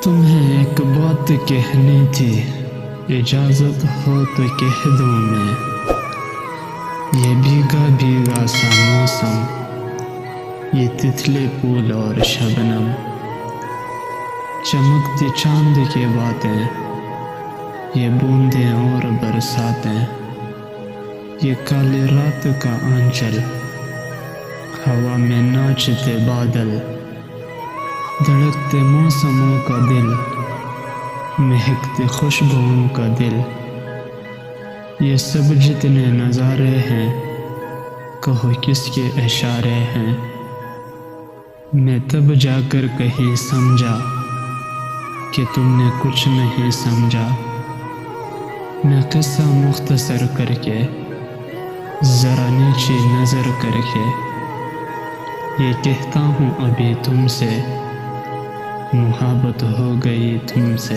तुम्हें एक बात कहनी थी, इजाज़त हो तो कह दूँ मैं। ये भीगा भीगा सा मौसम, ये तितली फूल और शबनम, चमकती चांद की बातें, ये बूंदें और बरसातें, ये काली रात का आंचल, हवा में नाचते बादल, धड़कते मौसमों का दिल, महकती खुशबुओं का दिल, ये सब जितने नज़ारे हैं, कहो किसके इशारे हैं। मैं तब जाकर कहीं समझा कि तुमने कुछ नहीं समझा। मैं किस्सा मुख्तसर करके, ज़रा नीचे नज़र करके, ये कहता हूँ अभी तुमसे, मुहब्बत हो गई तुमसे।